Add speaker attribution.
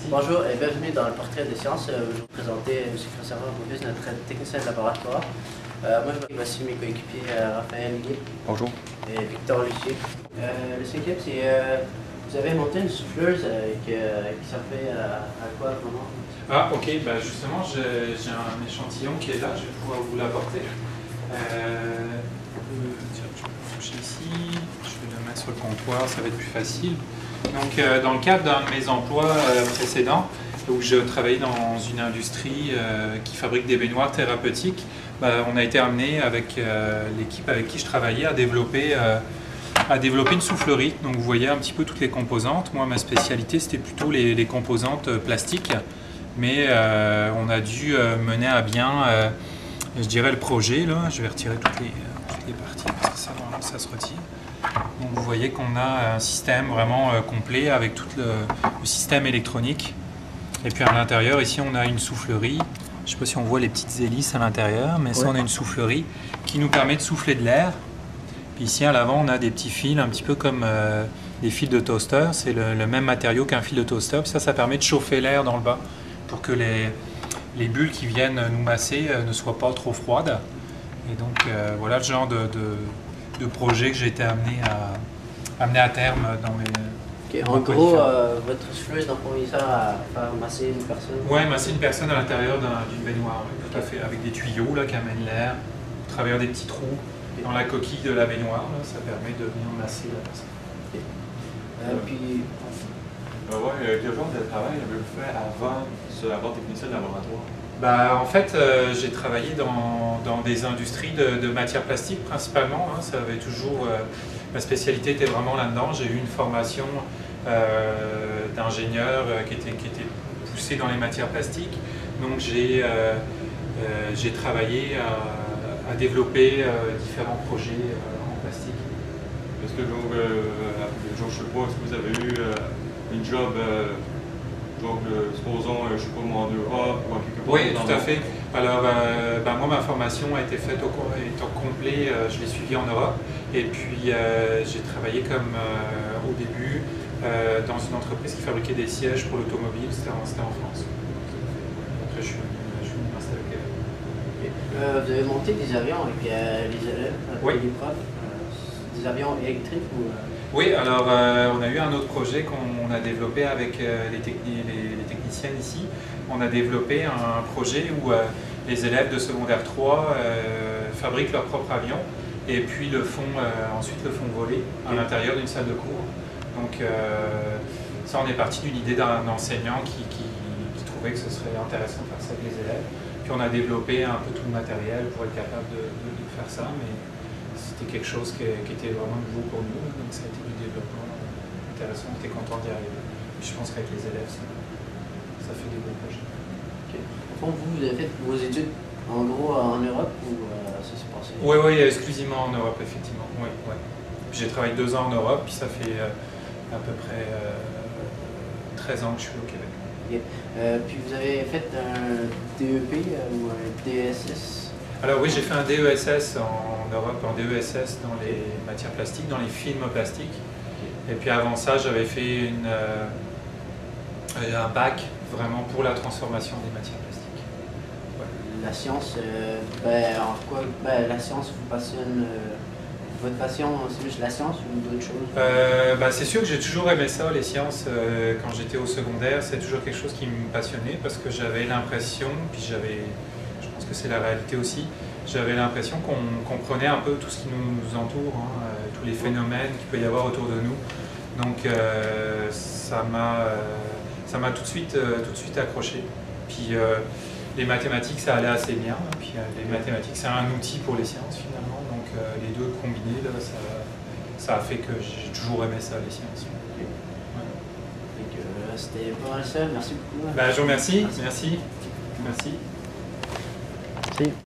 Speaker 1: Bonjour et bienvenue dans le portrait des sciences. Je vais vous présenter M. Christopher Bovis, notre technicien de laboratoire. Moi, voici mes coéquipiers Raphaël Guy.
Speaker 2: Bonjour.
Speaker 1: Et Victor Lucier. Le cinquième, c'est vous avez monté une souffleuse qui servait à quoi vraiment?
Speaker 3: Ah, ok, bah justement, j'ai un échantillon qui est là, je vais pouvoir vous l'apporter. Tiens, je vais le toucher ici, je vais le mettre sur le comptoir, ça va être plus facile. Donc, dans le cadre d'un de mes emplois précédents, où je travaillais dans une industrie qui fabrique des baignoires thérapeutiques, on a été amené avec l'équipe avec qui je travaillais à développer une soufflerie. Donc vous voyez un petit peu toutes les composantes. Moi, ma spécialité, c'était plutôt les composantes plastiques. Mais on a dû mener à bien, je dirais, le projet. Là. Je vais retirer toutes les parties parce que ça se retire. Donc vous voyez qu'on a un système vraiment complet avec tout le système électronique. Et puis à l'intérieur, ici, on a une soufflerie. Je ne sais pas si on voit les petites hélices à l'intérieur, mais ça, on a une soufflerie qui nous permet de souffler de l'air. Puis ici, à l'avant, on a des petits fils, un petit peu comme des fils de toaster. C'est le même matériau qu'un fil de toaster. Puis ça permet de chauffer l'air dans le bas pour que les bulles qui viennent nous masser ne soient pas trop froides. Et donc, voilà le genre de projet que j'ai été amené à terme dans mes...
Speaker 1: Okay, en gros, votre souffleuse, donc, on sert à faire masser une personne?
Speaker 3: Oui, masser une personne à l'intérieur d'une baignoire, tout à fait, avec des tuyaux là, qui amènent l'air au travers des petits trous dans la coquille de la baignoire. Là, ça permet de venir masser la personne.
Speaker 1: Puis...
Speaker 2: quel genre de travail avez-vous fait avant d'avoir technicien de laboratoire?
Speaker 3: En fait, j'ai travaillé dans des industries de matières plastiques principalement. Hein, ça avait toujours, ma spécialité était vraiment là-dedans. J'ai eu une formation d'ingénieur qui était poussée dans les matières plastiques. Donc j'ai travaillé à développer différents projets en plastique.
Speaker 2: Est-ce que je sais pas, est-ce que vous avez eu une job, supposons, je sais pas moi, en Europe ou en quelque part?
Speaker 3: Oui, tout à fait. Alors, moi, ma formation a été faite au temps complet, je l'ai suivie en Europe. Et puis, j'ai travaillé au début dans une entreprise qui fabriquait des sièges pour l'automobile, c'était en France. Après, je suis venu m'installer au Québec.
Speaker 1: Vous avez monté des avions avec les élèves, avec les profs, des avions électriques ou...
Speaker 3: Oui, alors on a eu un autre projet qu'on a développé avec les techniciennes ici. On a développé un projet où les élèves de secondaire 3 fabriquent leur propre avion et puis ensuite le font voler à l'intérieur d'une salle de cours. Donc ça, on est parti d'une idée d'un enseignant qui trouvait que ce serait intéressant de faire ça avec les élèves. Puis on a développé un peu tout le matériel pour être capable de faire ça. Mais c'était quelque chose qui était vraiment nouveau pour nous, donc ça a été du développement intéressant, on était content d'y arriver. Puis je pense qu'avec les élèves, ça fait des beaux projets.
Speaker 1: Okay. Au fond, vous avez fait vos études en gros en Europe ou ça s'est passé?
Speaker 3: Oui, exclusivement en Europe, effectivement. Oui. Puis j'ai travaillé 2 ans en Europe, puis ça fait à peu près 13 ans que je suis au Québec.
Speaker 1: Okay. Puis vous avez fait un DEP ou un DSS?
Speaker 3: Alors oui, j'ai fait un DESS en Europe, en DESS dans les matières plastiques, dans les films plastiques. Et puis avant ça, j'avais fait un bac vraiment pour la transformation des matières plastiques.
Speaker 1: Ouais. La science, en quoi la science vous passionne? Votre passion, c'est juste la science ou d'autres choses?
Speaker 3: C'est sûr que j'ai toujours aimé ça, les sciences. Quand j'étais au secondaire, c'est toujours quelque chose qui me passionnait parce que j'avais l'impression, puis je pense que c'est la réalité aussi, j'avais l'impression qu'on comprenait un peu tout ce qui nous entoure, hein, tous les phénomènes qu'il peut y avoir autour de nous. Donc ça m'a tout de suite accroché. Puis les mathématiques, ça allait assez bien. Puis les mathématiques, c'est un outil pour les sciences finalement. Donc les deux combinés, là, ça a fait que j'ai toujours aimé ça, les sciences.
Speaker 1: Ouais. C'était pas mal ça. Merci beaucoup.
Speaker 3: Je vous remercie. Merci.
Speaker 1: Sí.